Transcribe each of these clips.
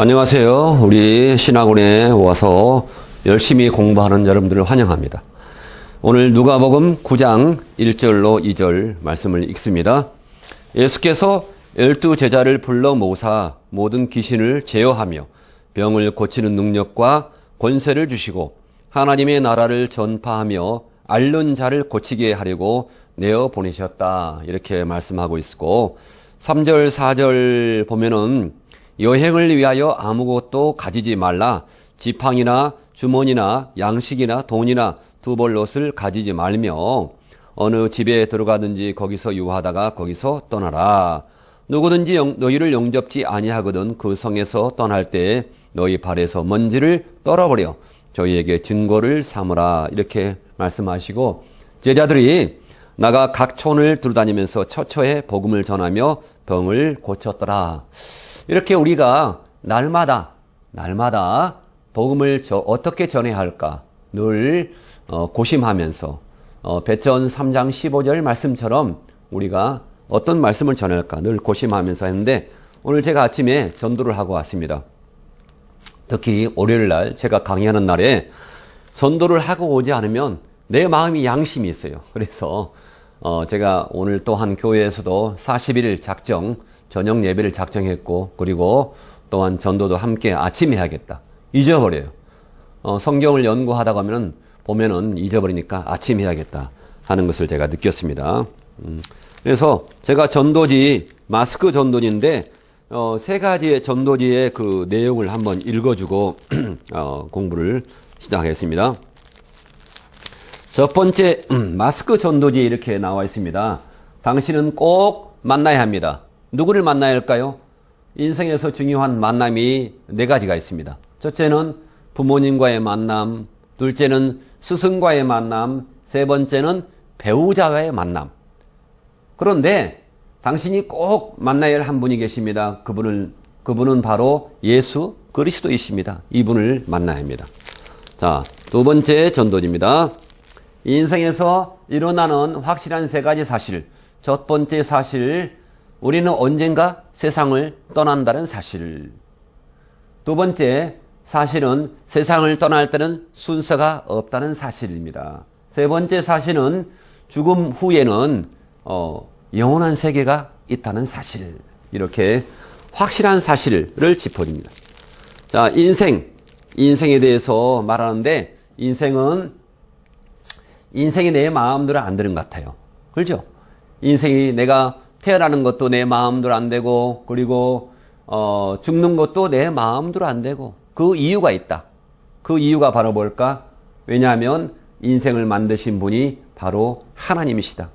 안녕하세요. 우리 신학원에 와서 열심히 공부하는 여러분들을 환영합니다. 오늘 누가복음 9장 1절로 2절 말씀을 읽습니다. 예수께서 12제자를 불러 모사 모든 귀신을 제어하며 병을 고치는 능력과 권세를 주시고 하나님의 나라를 전파하며 앓는 자를 고치게 하려고 내어 보내셨다. 이렇게 말씀하고 있고 3절 4절 보면은 여행을 위하여 아무것도 가지지 말라. 지팡이나 주머니나 양식이나 돈이나 두 벌 옷을 가지지 말며 어느 집에 들어가든지 거기서 유하다가 거기서 떠나라. 누구든지 너희를 영접지 아니하거든 그 성에서 떠날 때 너희 발에서 먼지를 떨어버려 저희에게 증거를 삼으라. 이렇게 말씀하시고 제자들이 나가 각 촌을 두루다니면서 처처에 복음을 전하며 병을 고쳤더라. 이렇게 우리가 날마다 복음을 어떻게 전해야 할까 늘 고심하면서 베전 3장 15절 말씀처럼 우리가 어떤 말씀을 전할까 늘 고심하면서 했는데 오늘 제가 아침에 전도를 하고 왔습니다. 특히 월요일 날 제가 강의하는 날에 전도를 하고 오지 않으면 내 마음이 양심이 있어요. 그래서 제가 오늘 또한 교회에서도 40일 작정 저녁 예배를 작정했고 그리고 또한 전도도 함께 아침에 해야겠다. 잊어버려요. 성경을 연구하다 보면은 잊어버리니까 아침에 해야겠다 하는 것을 제가 느꼈습니다. 그래서 제가 전도지 마스크 전도지인데 세 가지의 전도지의 그 내용을 한번 읽어주고 공부를 시작하겠습니다. 첫 번째 마스크 전도지에 이렇게 나와 있습니다. 당신은 꼭 만나야 합니다. 누구를 만나야 할까요? 인생에서 중요한 만남이 네 가지가 있습니다. 첫째는 부모님과의 만남, 둘째는 스승과의 만남, 세 번째는 배우자와의 만남. 그런데 당신이 꼭 만나야 할 한 분이 계십니다. 그분은 바로 예수 그리스도이십니다. 이분을 만나야 합니다. 자, 두 번째 전도지입니다. 인생에서 일어나는 확실한 세 가지 사실. 첫 번째 사실, 우리는 언젠가 세상을 떠난다는 사실. 두 번째 사실은 세상을 떠날 때는 순서가 없다는 사실입니다. 세 번째 사실은 죽음 후에는 영원한 세계가 있다는 사실. 이렇게 확실한 사실을 짚어줍니다. 자, 인생에 대해서 말하는데 인생이 내 마음대로 안 되는 것 같아요. 그렇죠? 인생이 내가 태어나는 것도 내 마음대로 안 되고 그리고 죽는 것도 내 마음대로 안 되고 그 이유가 있다. 그 이유가 바로 뭘까? 왜냐하면 인생을 만드신 분이 바로 하나님이시다.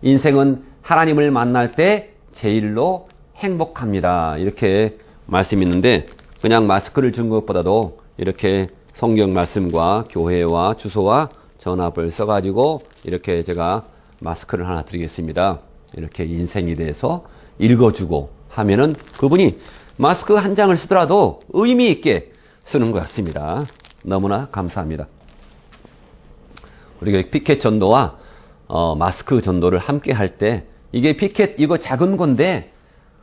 인생은 하나님을 만날 때 제일로 행복합니다. 이렇게 말씀이 있는데 그냥 마스크를 준 것보다도 이렇게 성경 말씀과 교회와 주소와 전화번호를 써가지고 이렇게 제가 마스크를 하나 드리겠습니다. 이렇게 인생에 대해서 읽어주고 하면은 그분이 마스크 한 장을 쓰더라도 의미 있게 쓰는 것 같습니다. 너무나 감사합니다. 우리가 피켓 전도와 마스크 전도를 함께 할 때 이게 피켓 이거 작은 건데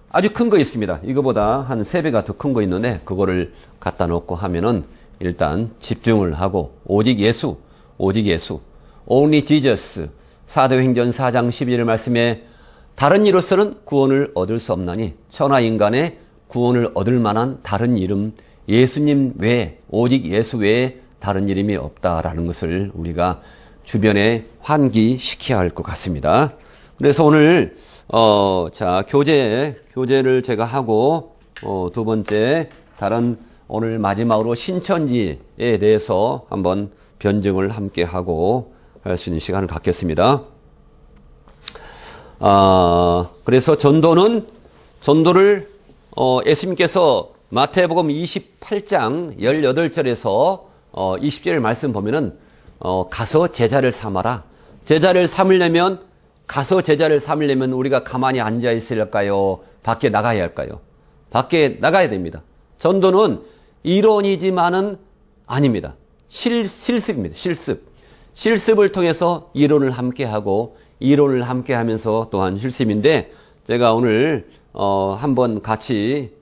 아주 큰 거 있습니다. 이거보다 한 3배가 더 큰 거 있는데 그거를 갖다 놓고 하면은 일단 집중을 하고 오직 예수 Only Jesus 사도행전 4장 12절 말씀에 다른 이로서는 구원을 얻을 수 없나니 천하 인간의 구원을 얻을 만한 다른 이름 예수님 외에 오직 예수 외에 다른 이름이 없다라는 것을 우리가 주변에 환기시켜야 할 것 같습니다. 그래서 오늘 자 교재를 제가 하고 두 번째 다른 오늘 마지막으로 신천지에 대해서 한번 변증을 함께 하고 할 수 있는 시간을 갖겠습니다. 그래서 전도를 예수님께서 마태복음 28장 18절에서 20절 말씀 보면은 가서 제자를 삼아라. 제자를 삼으려면 우리가 가만히 앉아 있을까요? 밖에 나가야 할까요? 밖에 나가야 됩니다. 전도는 이론이지만은 아닙니다. 실습입니다. 실습을 통해서 이론을 함께 하고 이론을 함께 하면서 또한 실습인데 제가 오늘 한번 같이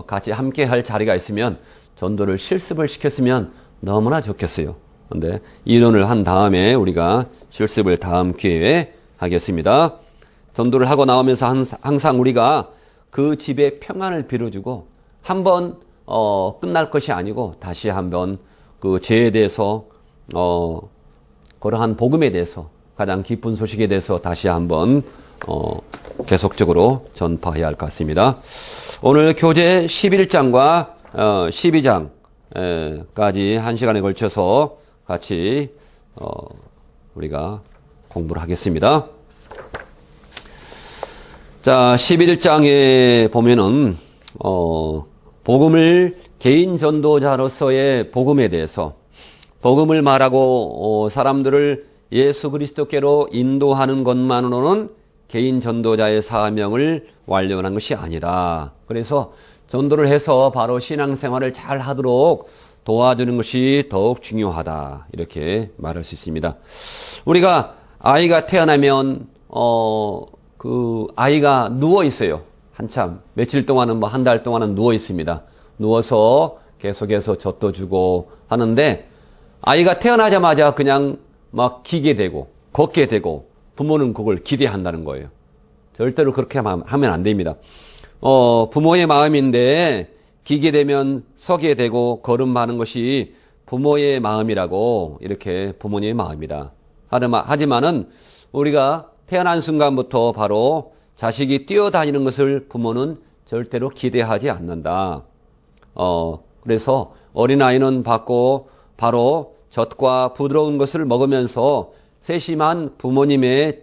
같이 함께 할 자리가 있으면 전도를 실습을 시켰으면 너무나 좋겠어요. 근데 이론을 한 다음에 우리가 실습을 다음 기회에 하겠습니다. 전도를 하고 나오면서 항상 우리가 그 집에 평안을 빌어주고 한번 끝날 것이 아니고 다시 한번 그 죄에 대해서 그러한 복음에 대해서 가장 기쁜 소식에 대해서 다시 한번 계속적으로 전파해야 할 것 같습니다. 오늘 교재 11장과 12장까지 한 시간에 걸쳐서 같이 우리가 공부를 하겠습니다. 자, 11장에 보면은 복음을 개인 전도자로서의 복음에 대해서 복음을 말하고 사람들을 예수 그리스도께로 인도하는 것만으로는 개인 전도자의 사명을 완료하는 것이 아니다. 그래서 전도를 해서 바로 신앙생활을 잘 하도록 도와주는 것이 더욱 중요하다. 이렇게 말할 수 있습니다. 우리가 아이가 태어나면 그 아이가 누워 있어요. 한참 며칠 동안은 한 달 동안은 누워 있습니다. 누워서 계속해서 젖도 주고 하는데 아이가 태어나자마자 그냥 막 기게 되고 걷게 되고 부모는 그걸 기대한다는 거예요. 절대로 그렇게 하면 안 됩니다. 부모의 마음인데 기게 되면 서게 되고 걸음하는 것이 부모의 마음이라고 이렇게 부모님의 마음이다. 하지만은 우리가 태어난 순간부터 바로 자식이 뛰어다니는 것을 부모는 절대로 기대하지 않는다. 그래서 어린아이는 받고 바로 젖과 부드러운 것을 먹으면서 세심한 부모님의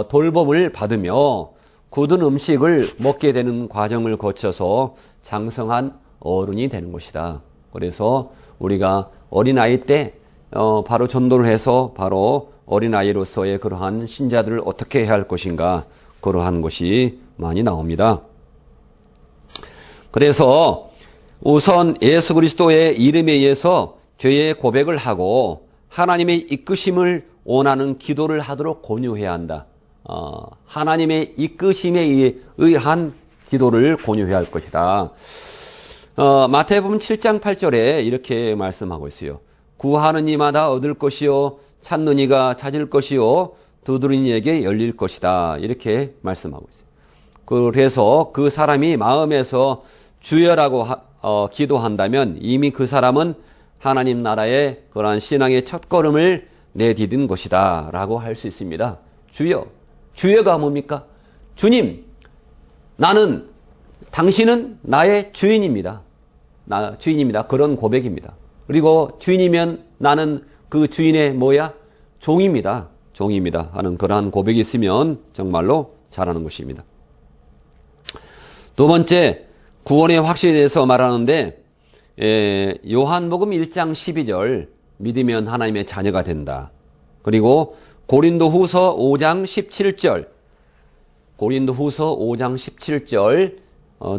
돌봄을 받으며 굳은 음식을 먹게 되는 과정을 거쳐서 장성한 어른이 되는 것이다. 그래서 우리가 어린아이 때 바로 전도를 해서 바로 어린아이로서의 그러한 신자들을 어떻게 해야 할 것인가 그러한 것이 많이 나옵니다. 그래서 우선 예수 그리스도의 이름에 의해서 죄의 고백을 하고 하나님의 이끄심을 원하는 기도를 하도록 권유해야 한다. 하나님의 이끄심에 의한 기도를 권유해야 할 것이다. 마태복음 7장 8절에 이렇게 말씀하고 있어요. 구하는 이마다 얻을 것이요 찾는 이가 찾을 것이요 두드리는 이에게 열릴 것이다. 이렇게 말씀하고 있어요. 그래서 그 사람이 마음에서 주여라고 기도한다면 이미 그 사람은 하나님 나라의 그러한 신앙의 첫걸음을 내디딘 것이다 라고 할 수 있습니다. 주여. 주여가 뭡니까? 주님, 당신은 나의 주인입니다. 주인입니다. 그런 고백입니다. 그리고 주인이면 나는 그 주인의 종입니다. 종입니다. 하는 그러한 고백이 있으면 정말로 잘하는 것입니다. 두 번째, 구원의 확신에 대해서 말하는데 요한복음 1장 12절 믿으면 하나님의 자녀가 된다. 그리고 고린도후서 5장 17절 고린도후서 5장 17절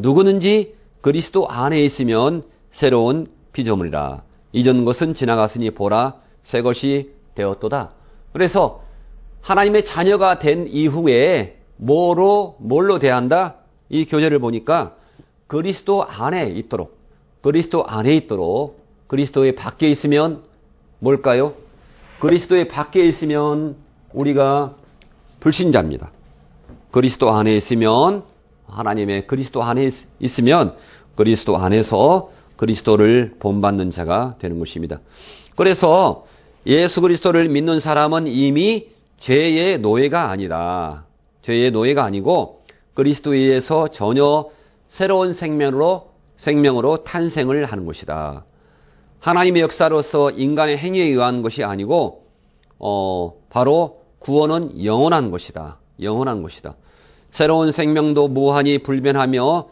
누구든지 그리스도 안에 있으면 새로운 피조물이라. 이전 것은 지나갔으니 보라 새 것이 되었도다. 그래서 하나님의 자녀가 된 이후에 뭘로 대한다? 이 교재를 보니까 그리스도 안에 있도록 그리스도의 밖에 있으면 뭘까요? 그리스도의 밖에 있으면 우리가 불신자입니다. 그리스도 안에 있으면 하나님의 그리스도 안에 있으면 그리스도 안에서 그리스도를 본받는 자가 되는 것입니다. 그래서 예수 그리스도를 믿는 사람은 이미 죄의 노예가 아니다. 죄의 노예가 아니고 그리스도에 의해서 전혀 새로운 생명으로 탄생을 하는 것이다. 하나님의 역사로서 인간의 행위에 의한 것이 아니고 바로 구원은 영원한 것이다. 영원한 것이다. 새로운 생명도 무한히 불변하며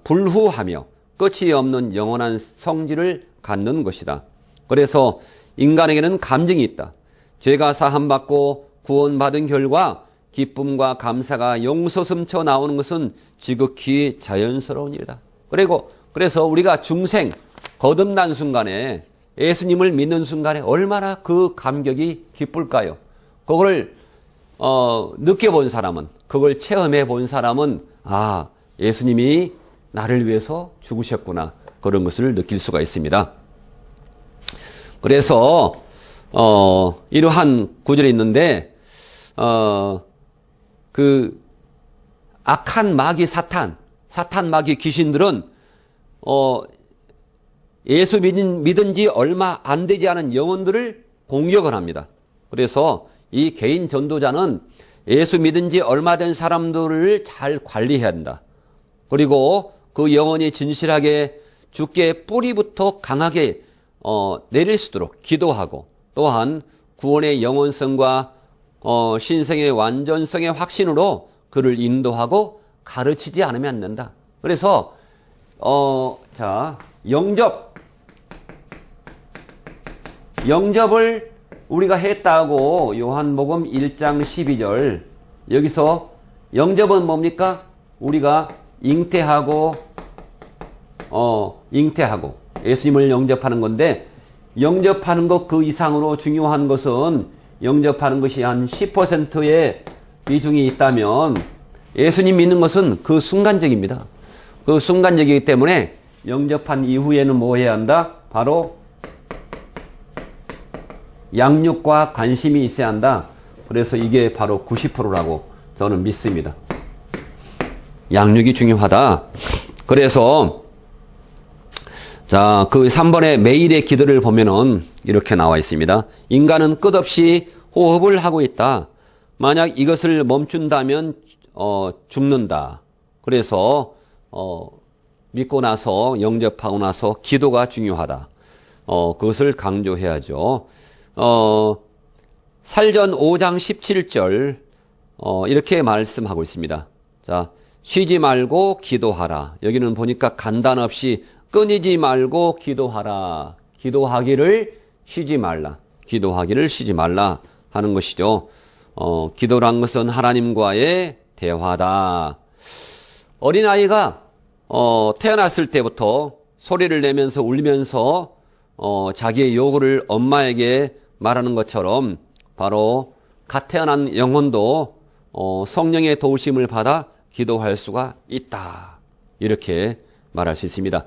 불후하며 끝이 없는 영원한 성질을 갖는 것이다. 그래서 인간에게는 감정이 있다. 죄가 사함받고 구원받은 결과 기쁨과 감사가 용솟음쳐 나오는 것은 지극히 자연스러운 일이다. 그래서 우리가 중생 거듭난 순간에 예수님을 믿는 순간에 얼마나 그 감격이 기쁠까요? 그걸 느껴본 사람은, 그걸 체험해 본 사람은 예수님이 나를 위해서 죽으셨구나. 그런 것을 느낄 수가 있습니다. 그래서 이러한 구절이 있는데 그 악한 마귀 사탄 마귀 귀신들은 예수 믿은 지 얼마 안 되지 않은 영혼들을 공격을 합니다. 그래서 이 개인 전도자는 예수 믿은 지 얼마 된 사람들을 잘 관리해야 한다. 그리고 그 영혼이 진실하게 주께 뿌리부터 강하게 내릴 수 있도록 기도하고, 또한 구원의 영원성과 신생의 완전성의 확신으로 그를 인도하고 가르치지 않으면 안 된다. 그래서 영접을 우리가 했다고 요한복음 1장 12절 여기서 영접은 뭡니까? 우리가 잉태하고 예수님을 영접하는 건데, 영접하는 것 그 이상으로 중요한 것은 영접하는 것이 한 10%의 비중이 있다면 예수님 믿는 것은 그 순간적입니다. 그 순간적이기 때문에 영접한 이후에는 뭐 해야 한다? 바로 양육과 관심이 있어야 한다. 그래서 이게 바로 90%라고 저는 믿습니다. 양육이 중요하다. 그래서 자, 그 3번의 매일의 기도를 보면은 이렇게 나와 있습니다. 인간은 끝없이 호흡을 하고 있다. 만약 이것을 멈춘다면 죽는다. 그래서 믿고 나서 영접하고 나서 기도가 중요하다. 그것을 강조해야죠. 살전 5장 17절 이렇게 말씀하고 있습니다. 자, 쉬지 말고 기도하라. 여기는 보니까 간단 없이 끊이지 말고 기도하라. 기도하기를 쉬지 말라. 기도하기를 쉬지 말라 하는 것이죠. 기도란 것은 하나님과의 대화다. 어린아이가 태어났을 때부터 소리를 내면서 울면서 자기의 요구를 엄마에게 말하는 것처럼 바로 갓 태어난 영혼도 성령의 도우심을 받아 기도할 수가 있다. 이렇게 말할 수 있습니다.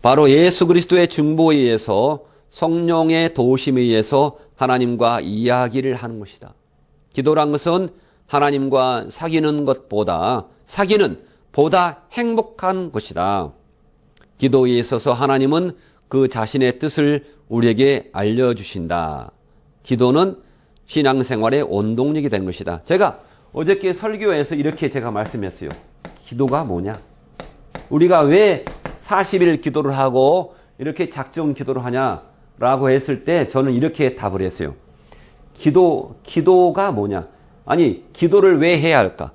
바로 예수 그리스도의 중보에 의해서 성령의 도우심에 의해서 하나님과 이야기를 하는 것이다. 기도란 것은 하나님과 사귀는 보다 행복한 것이다. 기도에 있어서 하나님은 그 자신의 뜻을 우리에게 알려주신다. 기도는 신앙생활의 원동력이 된 것이다. 제가 어저께 설교에서 이렇게 제가 말씀했어요. 기도가 뭐냐? 우리가 왜 40일 기도를 하고 이렇게 작정 기도를 하냐라고 했을 때 저는 이렇게 답을 했어요. 기도가 뭐냐? 아니, 기도를 왜 해야 할까?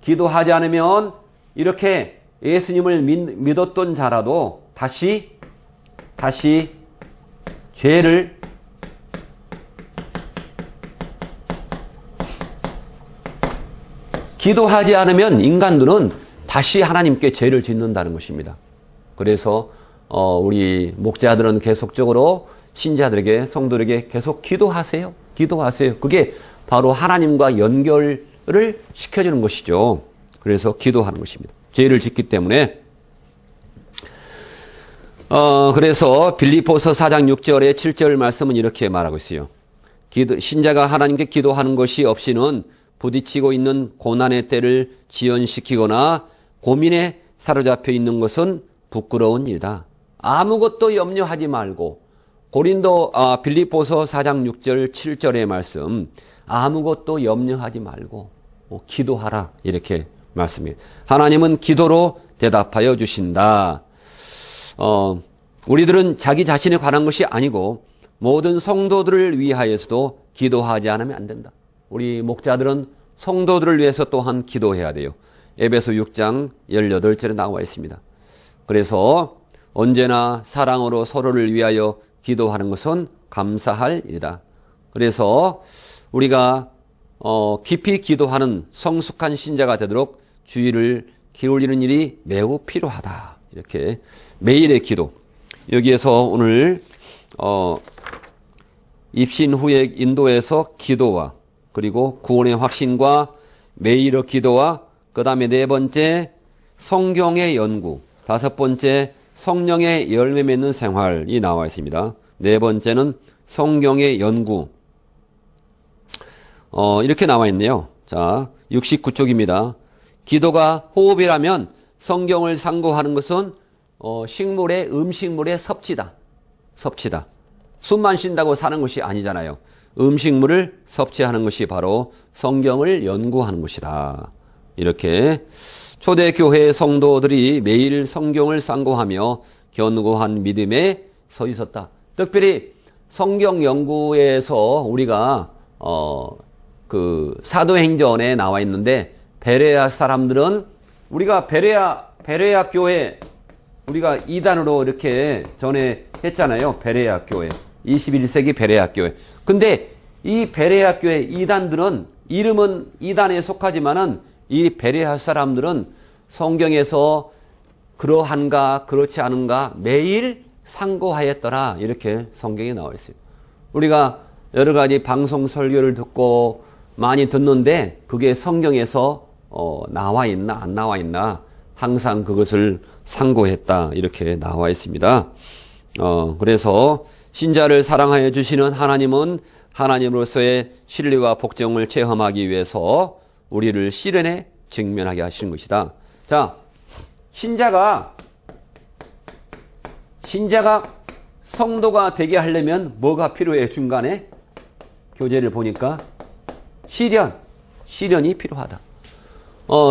기도하지 않으면 이렇게 예수님을 믿었던 자라도 다시 죄를 기도하지 않으면 인간들은 다시 하나님께 죄를 짓는다는 것입니다. 그래서 우리 목자들은 계속적으로 신자들에게, 성도들에게 계속 기도하세요. 그게 바로 하나님과 연결을 시켜주는 것이죠. 그래서 기도하는 것입니다. 죄를 짓기 때문에. 그래서 빌립보서 4장 6절에 7절 말씀은 이렇게 말하고 있어요. 신자가 하나님께 기도하는 것이 없이는 부딪히고 있는 고난의 때를 지연시키거나 고민에 사로잡혀 있는 것은 부끄러운 일이다. 아무것도 염려하지 말고, 빌립보서 4장 6절 7절의 말씀, 아무것도 염려하지 말고 기도하라, 이렇게 말씀이에요. 하나님은 기도로 대답하여 주신다. 우리들은 자기 자신에 관한 것이 아니고 모든 성도들을 위하여서도 기도하지 않으면 안 된다. 우리 목자들은 성도들을 위해서 또한 기도해야 돼요. 에베소 6장 18절에 나와 있습니다. 그래서 언제나 사랑으로 서로를 위하여 기도하는 것은 감사할 일이다. 그래서 우리가 깊이 기도하는 성숙한 신자가 되도록 주의를 기울이는 일이 매우 필요하다. 이렇게 매일의 기도. 여기에서 오늘 입신 후에 인도에서 기도와 그리고 구원의 확신과 매일의 기도와 그 다음에 네 번째 성경의 연구. 다섯 번째, 성령의 열매 맺는 생활이 나와 있습니다. 네 번째는 성경의 연구. 이렇게 나와 있네요. 자, 69쪽입니다. 기도가 호흡이라면 성경을 상고하는 것은 음식물의 섭취다. 숨만 쉰다고 사는 것이 아니잖아요. 음식물을 섭취하는 것이 바로 성경을 연구하는 것이다. 이렇게 초대교회 성도들이 매일 성경을 상고하며 견고한 믿음에 서 있었다. 특별히 성경 연구에서 우리가 사도행전에 나와 있는데 베레아 사람들은 우리가 베레아 교회 우리가 이단으로 이렇게 전에 했잖아요. 베레아 교회. 21세기 베레아 교회. 근데 이 베레아 교회 이단들은 이름은 이단에 속하지만은 이 베레아 사람들은 성경에서 그러한가 그렇지 않은가 매일 상고하였더라. 이렇게 성경에 나와 있어요. 우리가 여러 가지 방송 설교를 듣고 많이 듣는데 그게 성경에서 나와 있나 안 나와 있나 항상 그것을 상고했다. 이렇게 나와 있습니다. 그래서 신자를 사랑하여 주시는 하나님은 하나님으로서의 신뢰와 복종을 체험하기 위해서 우리를 시련에 직면하게 하신 것이다. 자, 신자가 성도가 되게 하려면 뭐가 필요해요? 중간에 교재를 보니까 시련이 필요하다.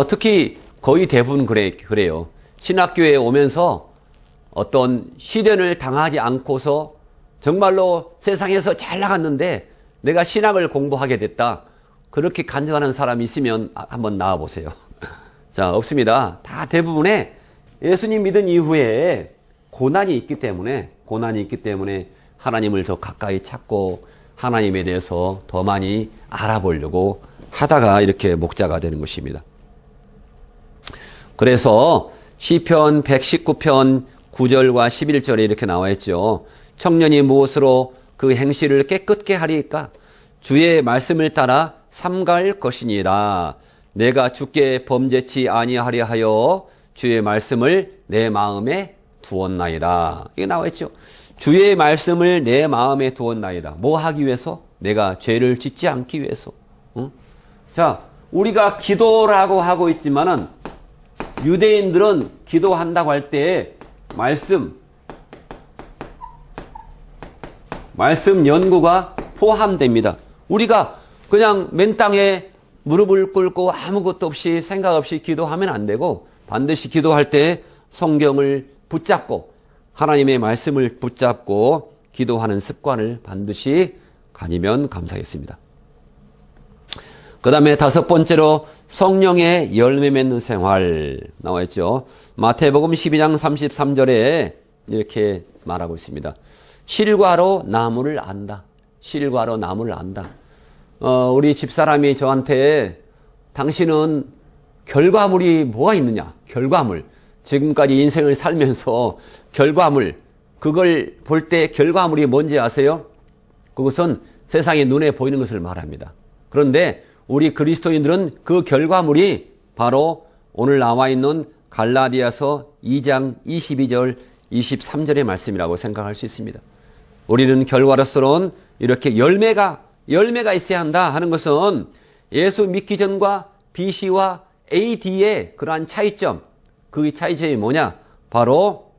특히 거의 대부분 그래요. 신학교에 오면서 어떤 시련을 당하지 않고서 정말로 세상에서 잘 나갔는데 내가 신학을 공부하게 됐다. 그렇게 간증하는 사람이 있으면 한번 나와보세요. 자, 없습니다. 다 대부분의 예수님 믿은 이후에 고난이 있기 때문에 하나님을 더 가까이 찾고 하나님에 대해서 더 많이 알아보려고 하다가 이렇게 목자가 되는 것입니다. 그래서 시편 119편 9절과 11절에 이렇게 나와 있죠. 청년이 무엇으로 그 행실을 깨끗게 하리까? 주의 말씀을 따라 삼갈 것이니라. 내가 주께 범죄치 아니하려 하여 주의 말씀을 내 마음에 두었나이다. 이게 나와 있죠. 주의 말씀을 내 마음에 두었나이다. 뭐 하기 위해서? 내가 죄를 짓지 않기 위해서. 자, 우리가 기도라고 하고 있지만은 유대인들은 기도한다고 할 때 말씀 연구가 포함됩니다. 우리가 그냥 맨 땅에 무릎을 꿇고 아무것도 없이 생각 없이 기도하면 안 되고 반드시 기도할 때 성경을 붙잡고 하나님의 말씀을 붙잡고 기도하는 습관을 반드시 가지면 감사하겠습니다. 그 다음에 다섯 번째로 성령의 열매 맺는 생활 나와 있죠. 마태복음 12장 33절에 이렇게 말하고 있습니다. 실과로 나무를 안다. 우리 집사람이 저한테 당신은 결과물이 뭐가 있느냐? 결과물. 지금까지 인생을 살면서 결과물. 그걸 볼 때 결과물이 뭔지 아세요? 그것은 세상의 눈에 보이는 것을 말합니다. 그런데 우리 그리스도인들은 그 결과물이 바로 오늘 나와 있는 갈라디아서 2장 22절 23절의 말씀이라고 생각할 수 있습니다. 우리는 결과로서는 이렇게 열매가 있어야 한다 하는 것은 예수 믿기 전과 BC와 AD의 그러한 차이점, 그 차이점이 뭐냐? 바로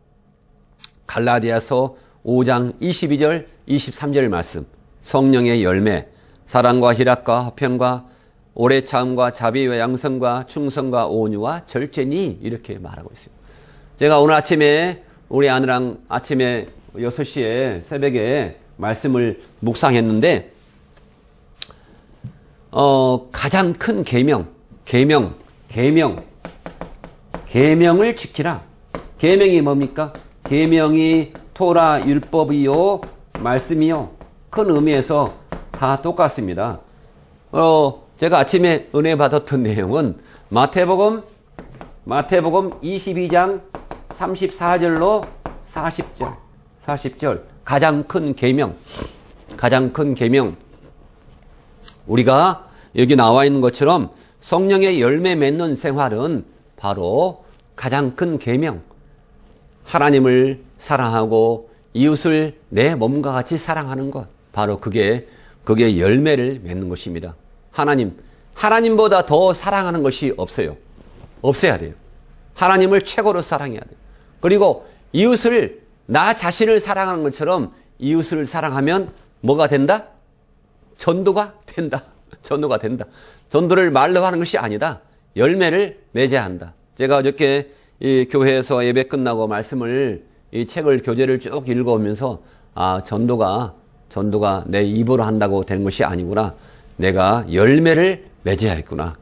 갈라디아서 5장 22절 23절 말씀, 성령의 열매, 사랑과 희락과 화평과 오래 참과 자비와 양성과 충성과 온유와 절제니 이렇게 말하고 있습니다. 제가 오늘 아침에 우리 아내랑 아침에 6시에 새벽에 말씀을 묵상했는데 가장 큰 계명을 지키라. 계명이 뭡니까? 계명이 토라 율법이요 말씀이요. 큰 의미에서 다 똑같습니다. 제가 아침에 은혜 받았던 내용은 마태복음 22장 34절로 40절 가장 큰 계명. 우리가 여기 나와 있는 것처럼 성령의 열매 맺는 생활은 바로 가장 큰 계명. 하나님을 사랑하고 이웃을 내 몸과 같이 사랑하는 것. 바로 그게 열매를 맺는 것입니다. 하나님보다 더 사랑하는 것이 없어요. 없어야 돼요. 하나님을 최고로 사랑해야 돼요. 그리고 이웃을 나 자신을 사랑하는 것처럼 이웃을 사랑하면 뭐가 된다? 전도가 된다. 전도가 된다. 전도를 말로 하는 것이 아니다. 열매를 맺어야 한다. 제가 어저께 이 교회에서 예배 끝나고 이 책을 교재를 쭉 읽어오면서 전도가 내 입으로 한다고 되는 것이 아니구나. 내가 열매를 맺어야 했구나.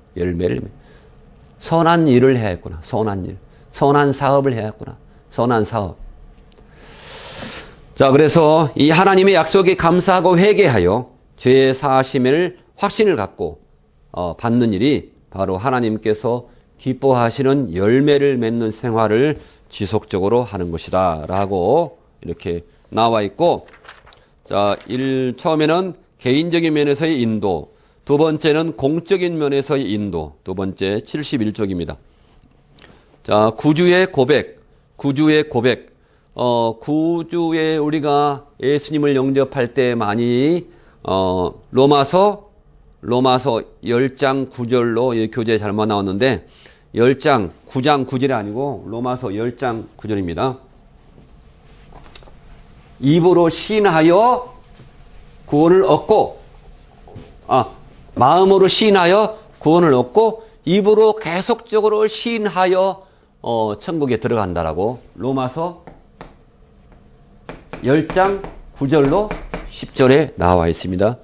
선한 일을 해야 했구나. 선한 일. 선한 사업을 해야 했구나. 선한 사업. 자, 그래서 이 하나님의 약속에 감사하고 회개하여 죄의 사하심을 확신을 갖고 받는 일이 바로 하나님께서 기뻐하시는 열매를 맺는 생활을 지속적으로 하는 것이다 라고 이렇게 나와 있고, 자, 처음에는 개인적인 면에서의 인도, 두 번째는 공적인 면에서의 인도, 두 번째 71쪽입니다. 자, 구주의 고백. 구주에 우리가 예수님을 영접할 때 많이 로마서 10장 9절로 이 교재에 잘못 나왔는데 10장 9장 9절이 아니고 로마서 10장 9절입니다. 입으로 시인하여 구원을 얻고 마음으로 시인하여 구원을 얻고 입으로 계속적으로 시인하여 천국에 들어간다라고 로마서 10장 9절로 10절에 나와 있습니다.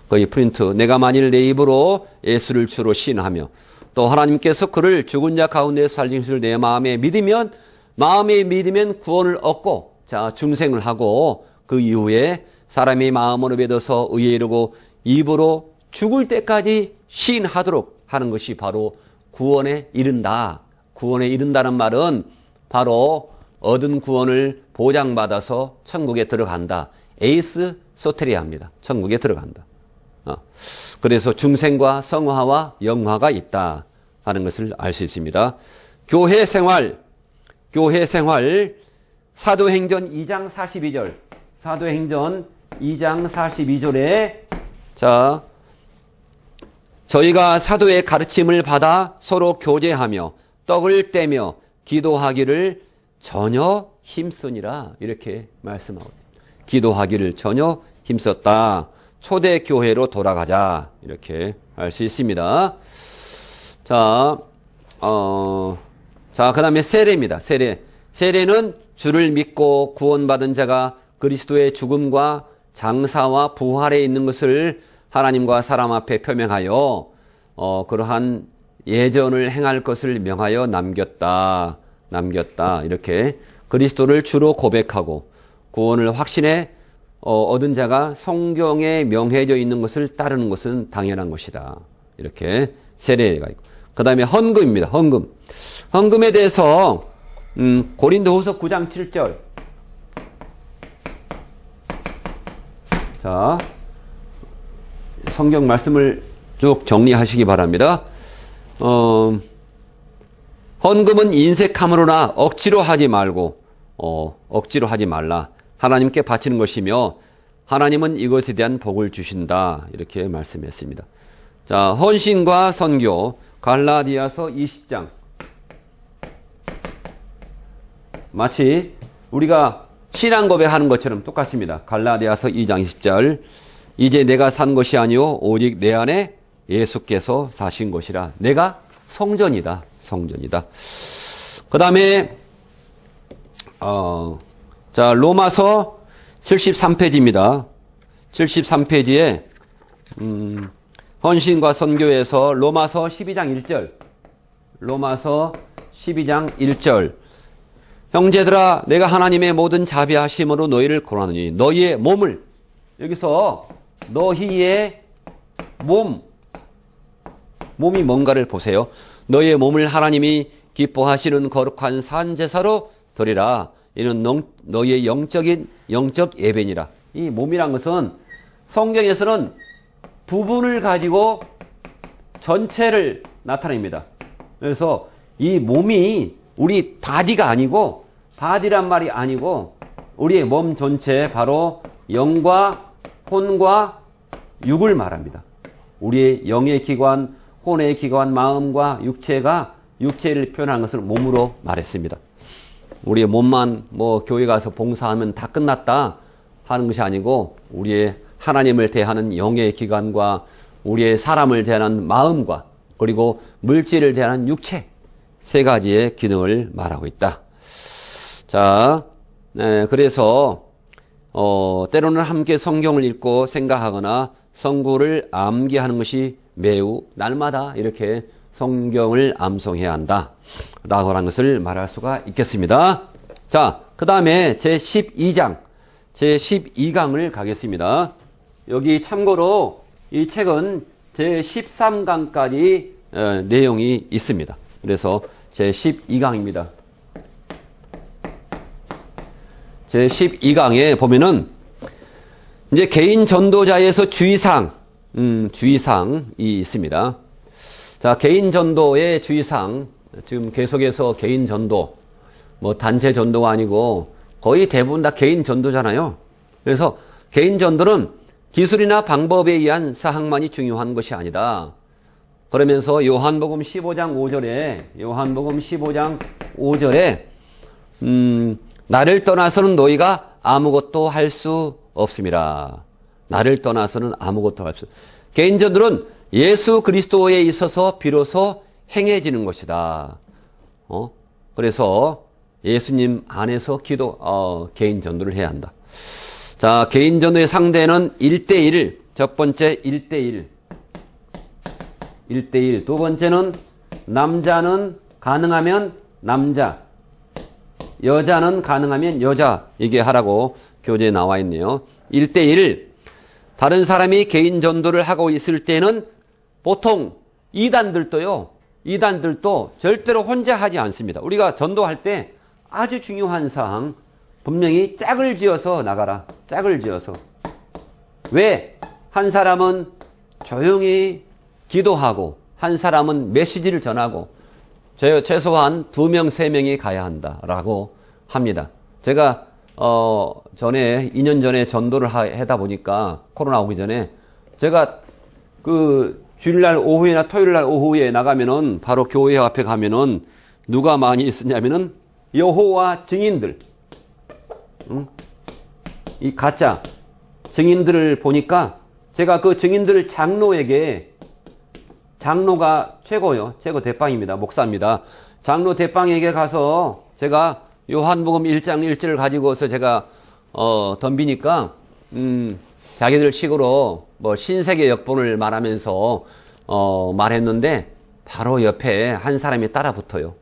거기 프린트. 내가 만일 내 입으로 예수를 주로 시인하며 또 하나님께서 그를 죽은 자 가운데서 살리신 것을 내 마음에 믿으면 구원을 얻고, 자, 중생을 하고 그 이후에 사람이 마음으로 믿어서 의에 이르고 입으로 죽을 때까지 시인하도록 하는 것이 바로 구원에 이른다. 구원에 이른다는 말은 바로 얻은 구원을 보장받아서 천국에 들어간다. 에이스 소테리아입니다. 천국에 들어간다. 그래서 중생과 성화와 영화가 있다 하는 것을 알 수 있습니다. 교회 생활 사도행전 2장 42절. 사도행전 2장 42절에 자, 저희가 사도의 가르침을 받아 서로 교제하며 떡을 떼며 기도하기를 전혀 힘쓰니라 이렇게 말씀하고 기도하기를 전혀 힘썼다. 초대교회로 돌아가자 이렇게 할 수 있습니다. 자, 그 다음에 세례입니다. 세례는 주를 믿고 구원받은 자가 그리스도의 죽음과 장사와 부활에 있는 것을 하나님과 사람 앞에 표명하여 그러한 예전을 행할 것을 명하여 남겼다 이렇게 그리스도를 주로 고백하고 구원을 확신해 얻은 자가 성경에 명해져 있는 것을 따르는 것은 당연한 것이다. 이렇게 세례가 있고. 그 다음에 헌금입니다. 헌금에 대해서 고린도후서 9장 7절. 자, 성경 말씀을 쭉 정리하시기 바랍니다. 헌금은 인색함으로나 억지로 하지 말라. 하나님께 바치는 것이며 하나님은 이것에 대한 복을 주신다. 이렇게 말씀했습니다. 자, 헌신과 선교 갈라디아서 20장. 마치 우리가 신앙 고백하는 것처럼 똑같습니다. 갈라디아서 2장 20절. 이제 내가 산 것이 아니요 오직 내 안에 예수께서 사신 것이라. 내가 성전이다. 그 다음에 자, 로마서 73페이지입니다. 73페이지에 헌신과 선교에서 로마서 12장 1절. 로마서 12장 1절. 형제들아 내가 하나님의 모든 자비하심으로 너희를 권하노니 너희의 몸을, 여기서 너희의 몸이 뭔가를 보세요. 너희의 몸을 하나님이 기뻐하시는 거룩한 산제사로 드리라. 이는 너희의 영적 예배니라. 이 몸이란 것은 성경에서는 부분을 가지고 전체를 나타냅니다. 그래서 이 몸이 우리 바디가 아니고, 바디란 말이 아니고 우리의 몸 전체, 바로 영과 혼과 육을 말합니다. 우리의 영의 기관, 혼의 기관, 마음과 육체가, 육체를 표현하는 것을 몸으로 말했습니다. 우리의 몸만 뭐 교회 가서 봉사하면 다 끝났다 하는 것이 아니고, 우리의 하나님을 대하는 영의 기관과 우리의 사람을 대하는 마음과 그리고 물질을 대하는 육체, 세 가지의 기능을 말하고 있다. 자, 그래서 때로는 함께 성경을 읽고 생각하거나 성구를 암기하는 것이 매우 날마다 이렇게 성경을 암송해야 한다 라고 하는 것을 말할 수가 있겠습니다. 자, 그 다음에 제12장, 제12강을 가겠습니다. 여기 참고로 이 책은 제13강까지 내용이 있습니다. 그래서 제12강입니다. 제12강에 보면은 이제 개인 전도자에서 주의사항이 있습니다. 자, 개인 전도의 주의사항, 지금 계속해서 개인 전도, 뭐 단체 전도가 아니고 거의 대부분 다 개인 전도잖아요. 그래서 개인 전도는 기술이나 방법에 의한 사항만이 중요한 것이 아니다. 그러면서 요한복음 15장 5절에 나를 떠나서는 너희가 아무것도 할 수 없습니다. 나를 떠나서는 아무것도 할 수. 개인 전도는 예수 그리스도에 있어서 비로소 행해지는 것이다. 그래서 예수님 안에서 개인 전도를 해야 한다. 자, 개인 전도의 상대는 1대1, 첫 번째 1대1. 두 번째는 남자는 가능하면 남자, 여자는 가능하면 여자, 이게 하라고 교재에 나와 있네요. 1대1. 다른 사람이 개인 전도를 하고 있을 때는 보통 이단들도 절대로 혼자 하지 않습니다. 우리가 전도할 때 아주 중요한 사항, 분명히 짝을 지어서 나가라. 짝을 지어서. 왜? 한 사람은 조용히 기도하고 한 사람은 메시지를 전하고 최소한 2명, 3명이 가야 한다라고 합니다. 제가 2년 전에 전도를 하다 보니까, 코로나 오기 전에 제가 그 주일날 오후에나 토요일날 오후에 나가면은, 바로 교회 앞에 가면은 누가 많이 있었냐면은 여호와 증인들, 이 가짜 증인들을 보니까, 제가 그 증인들 장로가 최고요. 최고 대빵입니다. 목사입니다. 장로 대빵에게 가서 제가 요한복음 1장 1절을 가지고서 제가 덤비니까 자기들 식으로 뭐 신세계 역본을 말하면서 말했는데, 바로 옆에 한 사람이 따라붙어요.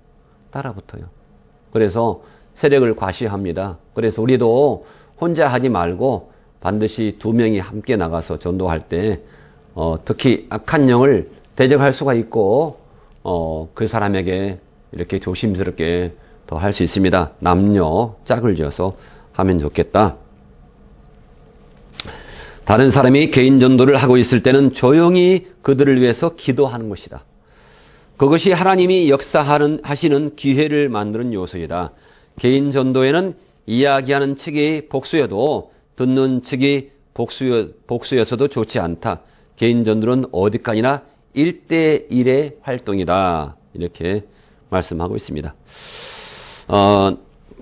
그래서 세력을 과시합니다. 그래서 우리도 혼자 하지 말고 반드시 2명이 함께 나가서 전도할 때 특히 악한 영을 대적할 수가 있고 그 사람에게 이렇게 조심스럽게 더 할 수 있습니다. 남녀 짝을 지어서 하면 좋겠다. 다른 사람이 개인 전도를 하고 있을 때는 조용히 그들을 위해서 기도하는 것이다. 그것이 하나님이 역사하시는 기회를 만드는 요소이다. 개인 전도에는 이야기하는 측이 복수여도 듣는 측이 복수여서도 좋지 않다. 개인 전도는 어디까지나 1대1의 활동이다. 이렇게 말씀하고 있습니다.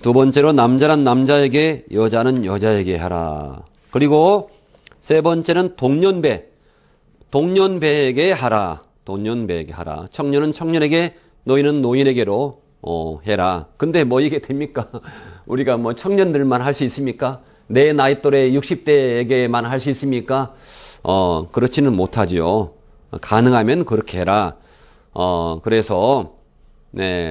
두 번째로 남자는 남자에게, 여자는 여자에게 하라. 그리고 세 번째는 동년배에게 하라. 청년은 청년에게, 노인은 노인에게로 해라. 근데 뭐 이게 됩니까? 우리가 뭐 청년들만 할 수 있습니까? 내 나이 또래 60대에게만 할 수 있습니까? 그렇지는 못하지요. 가능하면 그렇게 해라. 그래서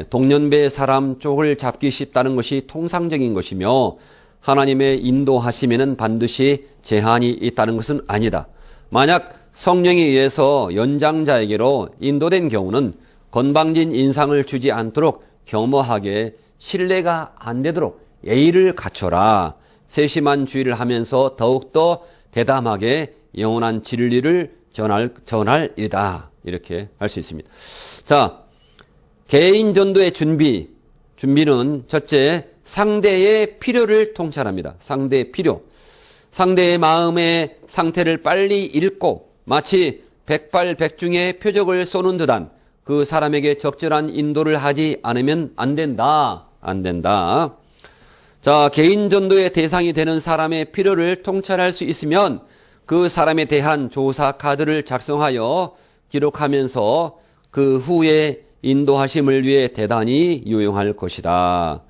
동년배 사람 쪽을 잡기 쉽다는 것이 통상적인 것이며, 하나님의 인도하심에는 반드시 제한이 있다는 것은 아니다. 만약 성령에 의해서 연장자에게로 인도된 경우는 건방진 인상을 주지 않도록 겸허하게, 신뢰가 안 되도록 예의를 갖춰라. 세심한 주의를 하면서 더욱더 대담하게 영원한 진리를 전할 일이다. 이렇게 할 수 있습니다. 자, 개인 전도의 준비. 준비는 첫째, 상대의 필요를 통찰합니다. 상대의 필요. 상대의 마음의 상태를 빨리 읽고 마치 백발백중의 표적을 쏘는 듯한 그 사람에게 적절한 인도를 하지 않으면 안 된다. 안 된다. 자, 개인 전도의 대상이 되는 사람의 필요를 통찰할 수 있으면 그 사람에 대한 조사 카드를 작성하여 기록하면서 그 후에 인도하심을 위해 대단히 유용할 것이다.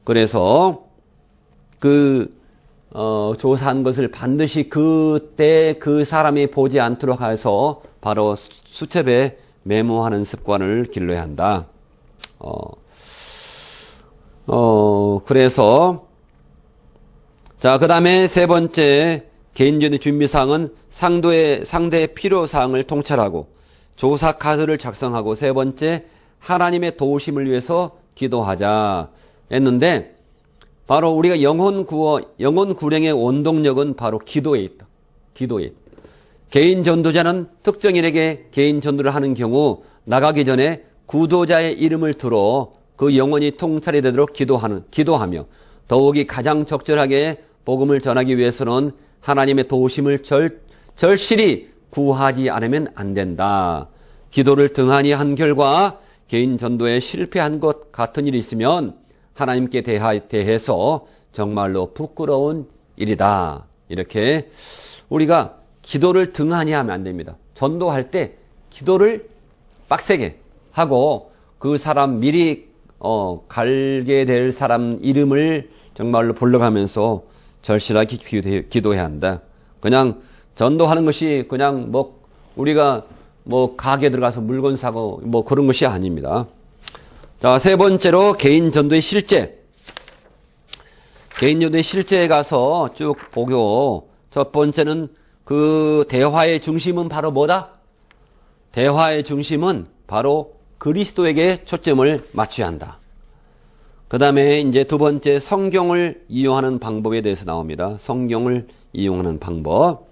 그래서 조사한 것을 반드시 그때 그 사람이 보지 않도록 해서 바로 수첩에 메모하는 습관을 길러야 한다. 그래서 자, 그다음에 세 번째 개인전의 준비사항은 상대의 필요사항을 통찰하고 조사 카드를 작성하고 세 번째 하나님의 도우심을 위해서 기도하자 했는데 바로 우리가 영혼 구령의 원동력은 바로 기도에 있다. 기도에 있다. 개인 전도자는 특정인에게 개인 전도를 하는 경우 나가기 전에 구도자의 이름을 들어 그 영혼이 통찰이 되도록 기도하며 더욱이 가장 적절하게 복음을 전하기 위해서는 하나님의 도우심을 절실히 구하지 않으면 안 된다. 기도를 등한히 한 결과 개인 전도에 실패한 것 같은 일이 있으면 하나님께 대해서 정말로 부끄러운 일이다. 이렇게 우리가 기도를 등한히 하면 안 됩니다. 전도할 때 기도를 빡세게 하고 그 사람 미리 갈게 될 사람 이름을 정말로 불러가면서 절실하게 기도해야 한다. 그냥 전도하는 것이 그냥 우리가 가게 들어가서 물건 사고 그런 것이 아닙니다. 자, 세 번째로 개인 전도의 실제. 개인 전도의 실제에 가서 쭉 보고 첫 번째는 그 대화의 중심은 바로 뭐다? 대화의 중심은 바로 그리스도에게 초점을 맞춰야 한다. 그 다음에 이제 두 번째 성경을 이용하는 방법에 대해서 나옵니다. 성경을 이용하는 방법.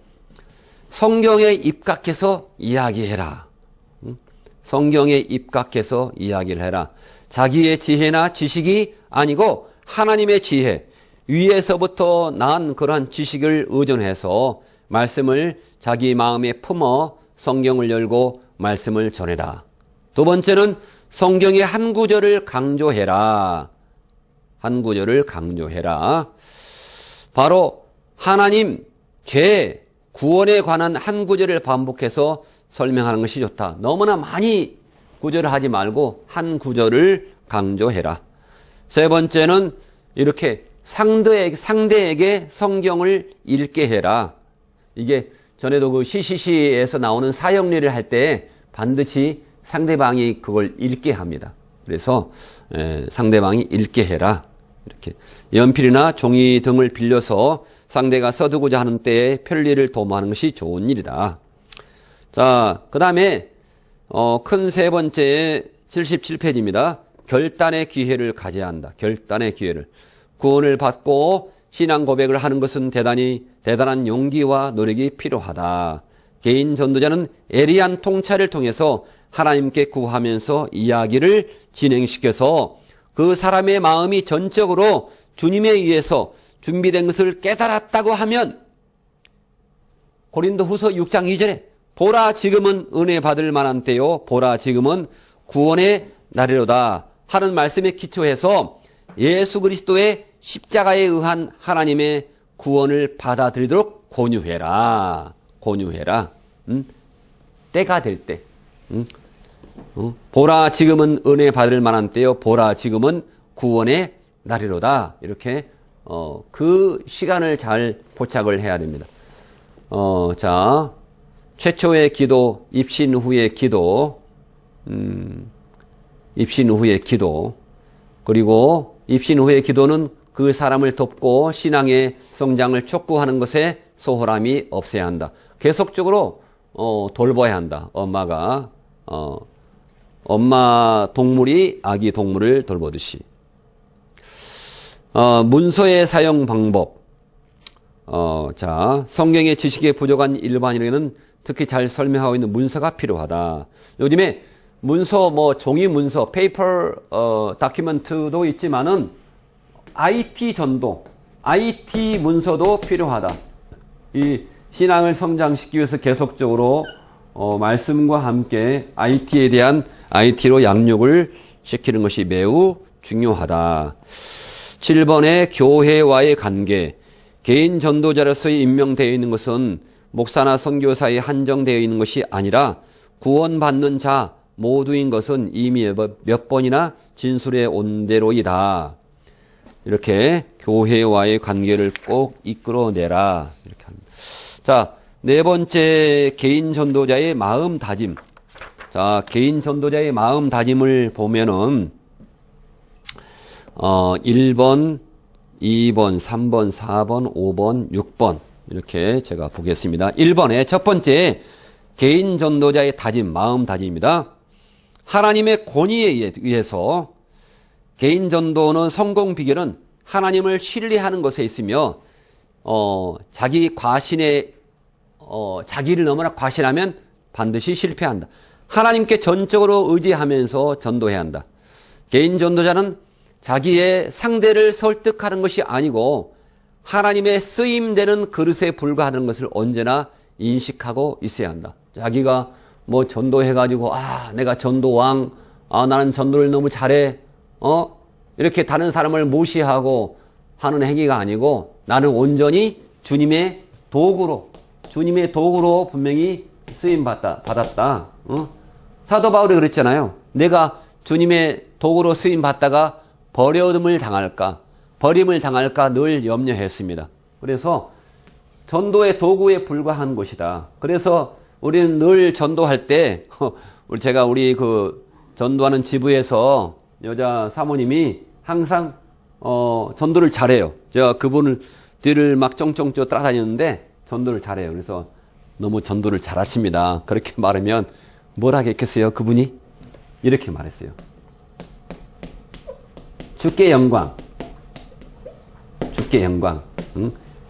성경에 입각해서 이야기해라. 성경에 입각해서 이야기를 해라. 자기의 지혜나 지식이 아니고 하나님의 지혜, 위에서부터 난 그러한 지식을 의존해서 말씀을 자기 마음에 품어 성경을 열고 말씀을 전해라. 두 번째는 성경의 한 구절을 강조해라. 한 구절을 강조해라. 바로 하나님, 죄, 구원에 관한 한 구절을 반복해서 설명하는 것이 좋다. 너무나 많이 구절을 하지 말고 한 구절을 강조해라. 세 번째는 이렇게 상대에게 성경을 읽게 해라. 이게 전에도 그 CCC에서 나오는 사형리를 할 때 반드시 상대방이 그걸 읽게 합니다. 그래서 상대방이 읽게 해라. 이렇게 연필이나 종이 등을 빌려서 상대가 써두고자 하는 때에 편리를 도모하는 것이 좋은 일이다. 자, 그 다음에 큰 세 번째 77페이지입니다. 결단의 기회를 가져야 한다. 결단의 기회를. 구원을 받고 신앙 고백을 하는 것은 대단한 용기와 노력이 필요하다. 개인 전도자는 예리한 통찰을 통해서 하나님께 구하면서 이야기를 진행시켜서 그 사람의 마음이 전적으로 주님에 의해서 준비된 것을 깨달았다고 하면 고린도후서 6장 2절에 보라 지금은 은혜 받을 만한 때요 보라 지금은 구원의 날이로다 하는 말씀에 기초해서 예수 그리스도의 십자가에 의한 하나님의 구원을 받아들이도록 권유해라. 권유해라. 때가 될 때. 보라 지금은 은혜 받을 만한 때요 보라 지금은 구원의 날이로다. 이렇게 그 시간을 잘 포착을 해야 됩니다. 자, 최초의 기도, 입신 후의 기도, 입신 후의 기도, 그리고 입신 후의 기도는 그 사람을 돕고 신앙의 성장을 촉구하는 것에 소홀함이 없어야 한다. 계속적으로 돌봐야 한다. 엄마 동물이 아기 동물을 돌보듯이. 문서의 사용 방법. 자, 성경의 지식에 부족한 일반인에게는 특히 잘 설명하고 있는 문서가 필요하다. 요즘에 문서, 뭐 종이 문서, 페이퍼 다큐멘트도 있지만은 IT 전도, IT 문서도 필요하다. 이 신앙을 성장시키기 위해서 계속적으로 말씀과 함께 IT에 대한 IT로 양육을 시키는 것이 매우 중요하다. 7번에 교회와의 관계. 개인 전도자로서의 임명되어 있는 것은 목사나 선교사에 한정되어 있는 것이 아니라 구원받는 자 모두인 것은 이미 몇 번이나 진술해 온 대로이다. 이렇게 교회와의 관계를 꼭 이끌어내라. 이렇게 합니다. 자, 네 번째 개인 전도자의 마음 다짐. 자, 개인 전도자의 마음 다짐을 보면은 1번, 2번, 3번, 4번, 5번, 6번 이렇게 제가 보겠습니다. 1번에 첫 번째 개인 전도자의 다짐, 마음 다짐입니다. 하나님의 권위에 의해서 개인 전도는 성공 비결은 하나님을 신뢰하는 것에 있으며 자기 과신에 자기를 너무나 과신하면 반드시 실패한다. 하나님께 전적으로 의지하면서 전도해야 한다. 개인 전도자는 자기의 상대를 설득하는 것이 아니고 하나님의 쓰임되는 그릇에 불과하는 것을 언제나 인식하고 있어야 한다. 자기가 뭐 전도해가지고 내가 전도왕, 나는 전도를 너무 잘해, 이렇게 다른 사람을 무시하고 하는 행위가 아니고 나는 온전히 주님의 도구로 분명히 쓰임 받았다. 사도 바울이 그랬잖아요. 내가 주님의 도구로 쓰임 받다가 버림을 당할까 늘 염려했습니다. 그래서 전도의 도구에 불과한 것이다. 그래서 우리는 늘 전도할 때 제가 우리 그 전도하는 지부에서 여자 사모님이 항상 전도를 잘해요. 제가 그분을 뒤를 막 쫑쫑 따라다녔는데 전도를 잘해요. 그래서 너무 전도를 잘하십니다. 그렇게 말하면 뭘 하겠겠어요? 그분이 이렇게 말했어요. 주께 영광.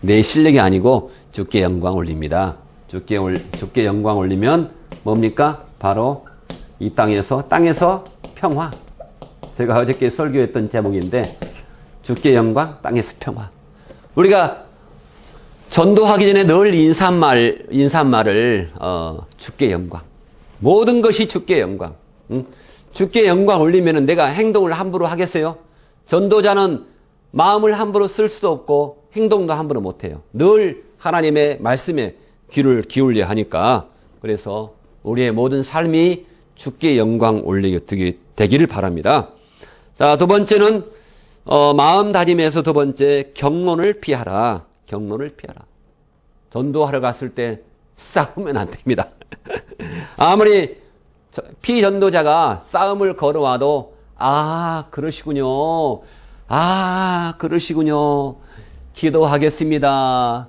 내 실력이 아니고 주께 영광 올립니다. 주께 영광 올리면 뭡니까? 바로 이 땅에서 평화. 제가 어저께 설교했던 제목인데 주께 영광, 땅에서 평화. 우리가 전도하기 전에 늘 인사말을 주께 영광. 모든 것이 주께 영광. 주께 영광 올리면은 내가 행동을 함부로 하겠어요? 전도자는 마음을 함부로 쓸 수도 없고 행동도 함부로 못해요. 늘 하나님의 말씀에 귀를 기울여야 하니까. 그래서 우리의 모든 삶이 주께 영광 올리게 되기를 바랍니다. 자, 두 번째는 마음 다짐에서 두 번째 경론을 피하라. 전도하러 갔을 때 싸우면 안 됩니다. 아무리 피전도자가 싸움을 걸어와도 그러시군요. 기도하겠습니다.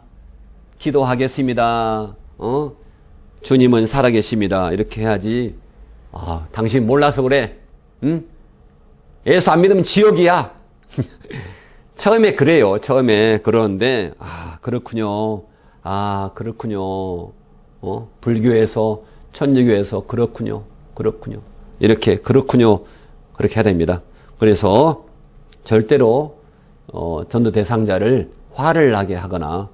주님은 살아계십니다. 이렇게 해야지. 당신 몰라서 그래. 응? 예수 안 믿으면 지옥이야. 처음에 그래요. 그러는데 그렇군요. 불교에서 천주교에서 그렇군요. 이렇게 그렇게 해야 됩니다. 그래서 절대로 전도 대상자를 화를 나게 하거나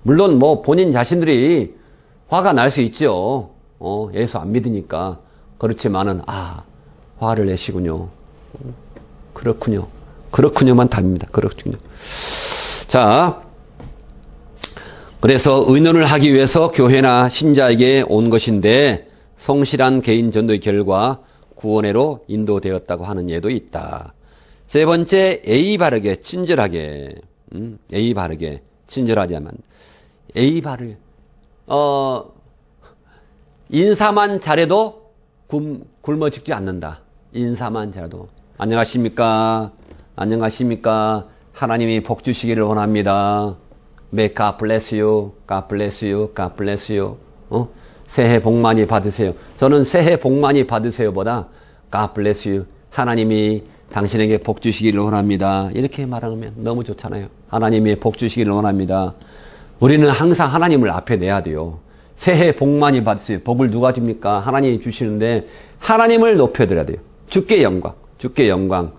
물론 뭐 본인 자신들이 화가 날 수 있죠. 예수 안 믿으니까. 그렇지만은 화를 내시군요. 그렇군요만 답입니다. 그렇군요. 자, 그래서 의논을 하기 위해서 교회나 신자에게 온 것인데 성실한 개인 전도의 결과 구원회로 인도되었다고 하는 예도 있다. 세 번째, 예의 바르게 친절하게. 친절하지만 인사만 잘해도 굶어 죽지 않는다. 인사만 잘해도. 안녕하십니까? 하나님이 복 주시기를 원합니다. May God bless you. God bless you. 새해 복 많이 받으세요. 저는 새해 복 많이 받으세요보다 God bless you. 하나님이 당신에게 복 주시기를 원합니다. 이렇게 말하면 너무 좋잖아요. 하나님이 복 주시기를 원합니다. 우리는 항상 하나님을 앞에 내야 돼요. 새해 복 많이 받으세요. 복을 누가 줍니까? 하나님이 주시는데 하나님을 높여드려야 돼요. 주께 영광, 주께 영광,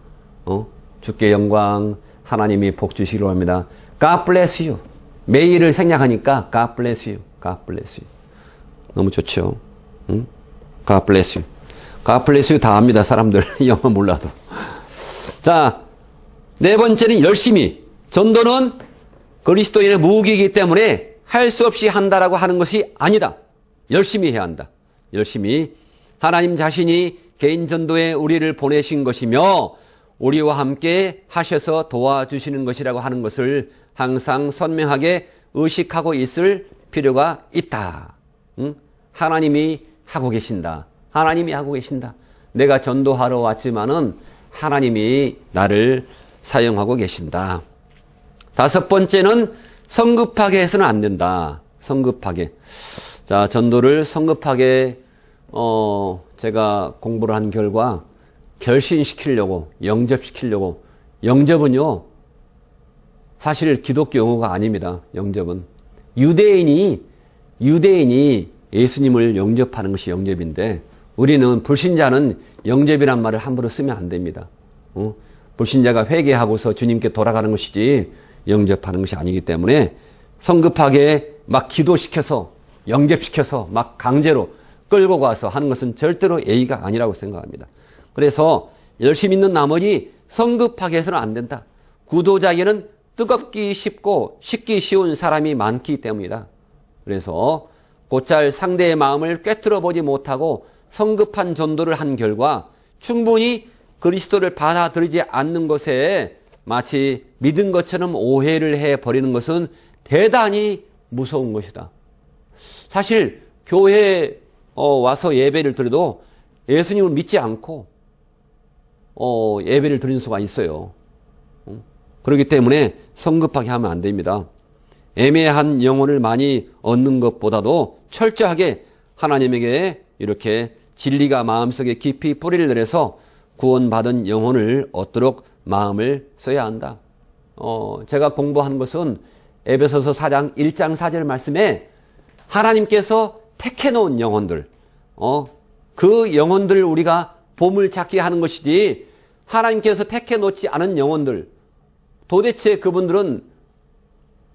주께 영광, 하나님이 복 주시기로 합니다. God bless you. 매일을 생략하니까 God bless you, God bless you. 너무 좋죠. 응? God bless you. God bless you 다 압니다. 사람들 영어 몰라도. 자, 네 번째는 열심히. 전도는 그리스도인의 무기이기 때문에 할 수 없이 한다라고 하는 것이 아니다. 열심히 해야 한다. 열심히. 하나님 자신이 개인 전도에 우리를 보내신 것이며 우리와 함께 하셔서 도와주시는 것이라고 하는 것을 항상 선명하게 의식하고 있을 필요가 있다. 응? 하나님이 하고 계신다. 하나님이 하고 계신다. 내가 전도하러 왔지만은 하나님이 나를 사용하고 계신다. 다섯 번째는 성급하게 해서는 안 된다. 성급하게. 자, 전도를 성급하게 제가 공부를 한 결과 결신시키려고, 영접시키려고. 영접은요, 사실 기독교 용어가 아닙니다. 영접은. 유대인이 예수님을 영접하는 것이 영접인데 우리는 불신자는 영접이란 말을 함부로 쓰면 안 됩니다. 불신자가 회개하고서 주님께 돌아가는 것이지 영접하는 것이 아니기 때문에 성급하게 막 기도시켜서 영접시켜서 막 강제로 끌고 가서 하는 것은 절대로 예의가 아니라고 생각합니다. 그래서 열심히 있는 나머지 성급하게 해서는 안 된다. 구도자에게는 뜨겁기 쉽고 식기 쉬운 사람이 많기 때문이다. 그래서 곧잘 상대의 마음을 꿰뚫어 보지 못하고 성급한 전도를 한 결과 충분히 그리스도를 받아들이지 않는 것에 마치 믿은 것처럼 오해를 해버리는 것은 대단히 무서운 것이다. 사실 교회에 와서 예배를 드려도 예수님을 믿지 않고 예배를 드리는 수가 있어요. 그렇기 때문에 성급하게 하면 안 됩니다. 애매한 영혼을 많이 얻는 것보다도 철저하게 하나님에게 이렇게 진리가 마음속에 깊이 뿌리를 내려서 구원받은 영혼을 얻도록 마음을 써야 한다. 제가 공부한 것은 에베소서 4장 1장 4절 말씀에 하나님께서 택해 놓은 영혼들, 그 영혼들을 우리가 보물찾기 하는 것이지 하나님께서 택해 놓지 않은 영혼들, 도대체 그분들은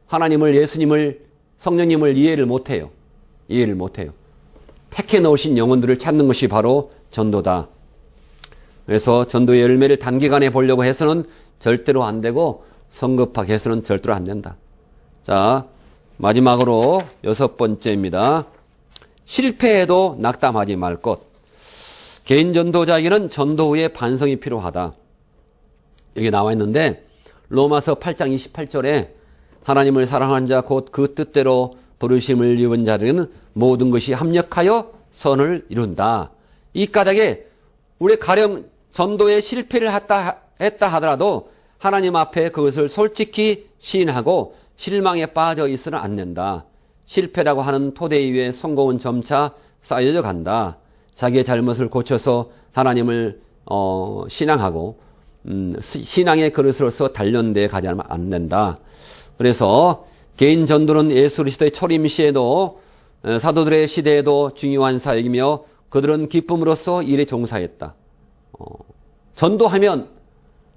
하나님을, 예수님을, 성령님을 이해를 못해요. 이해를 못해요. 택해 놓으신 영혼들을 찾는 것이 바로 전도다. 그래서 전도의 열매를 단기간에 보려고 해서는 절대로 안 되고 성급하게 해서는 절대로 안 된다. 자, 마지막으로 여섯 번째입니다. 실패해도 낙담하지 말 것. 개인 전도자에게는 전도 후에 반성이 필요하다. 여기 나와 있는데 로마서 8장 28절에 하나님을 사랑하는 자 곧 그 뜻대로 부르심을 입은 자들은 모든 것이 합력하여 선을 이룬다. 이 까닭에 우리 가령 전도에 실패를 했다 하더라도 하나님 앞에 그것을 솔직히 시인하고 실망에 빠져 있어는 안 된다. 실패라고 하는 토대 위에 성공은 점차 쌓여져 간다. 자기의 잘못을 고쳐서 하나님을 신앙하고 신앙의 그릇으로서 단련되어 가지 않으면 안 된다. 그래서 개인 전도는 예수 그리스도의 초림 시에도 사도들의 시대에도 중요한 사역이며 그들은 기쁨으로써 일에 종사했다. 전도하면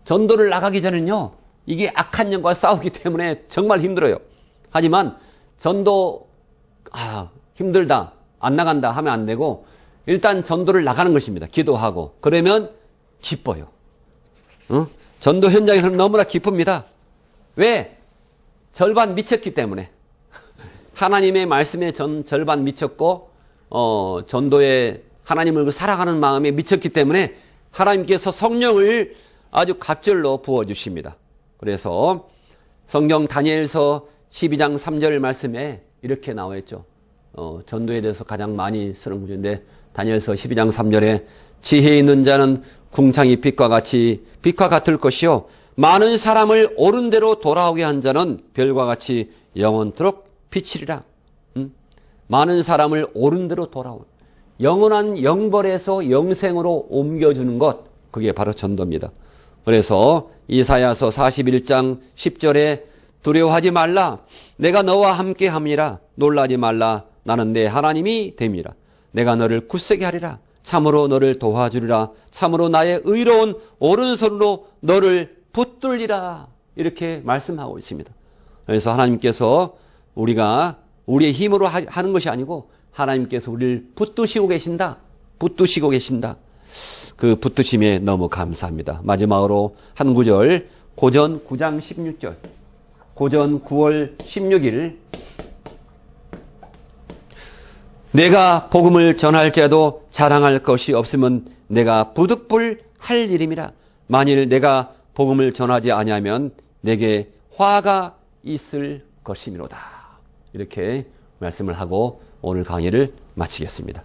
전도를 나가기 전에는요, 이게 악한 영과 싸우기 때문에 정말 힘들어요. 하지만 전도 힘들다, 안 나간다 하면 안 되고 일단 전도를 나가는 것입니다. 기도하고 그러면 기뻐요. 전도 현장에서는 너무나 기쁩니다. 왜? 절반 미쳤기 때문에. 하나님의 말씀에 절반 미쳤고 전도에 하나님을 사랑하는 마음에 미쳤기 때문에 하나님께서 성령을 아주 갑절로 부어주십니다. 그래서 성경 다니엘서 12장 3절 말씀에 이렇게 나와 있죠. 전도에 대해서 가장 많이 쓰는 구절인데 다니엘서 12장 3절에 지혜 있는 자는 궁창이 빛과 같을 것이요 많은 사람을 옳은 대로 돌아오게 한 자는 별과 같이 영원토록 비치리라. 많은 사람을 옳은 대로 돌아온 영원한 영벌에서 영생으로 옮겨주는 것, 그게 바로 전도입니다. 그래서 이사야서 41장 10절에 두려워하지 말라. 내가 너와 함께함이라. 놀라지 말라. 나는 내 하나님이 됨이라. 내가 너를 굳세게 하리라. 참으로 너를 도와주리라. 참으로 나의 의로운 오른손으로 너를 붙들리라. 이렇게 말씀하고 있습니다. 그래서 하나님께서 우리가 우리의 힘으로 하는 것이 아니고 하나님께서 우리를 붙드시고 계신다. 붙드시고 계신다. 그 붙드심에 너무 감사합니다. 마지막으로 한 구절, 고전 9장 16절. 고전 9월 16일. 내가 복음을 전할지라도 자랑할 것이 없으면 내가 부득불 할 일임이라. 만일 내가 복음을 전하지 아니하면 내게 화가 있을 것이미로다. 이렇게 말씀을 하고 오늘 강의를 마치겠습니다.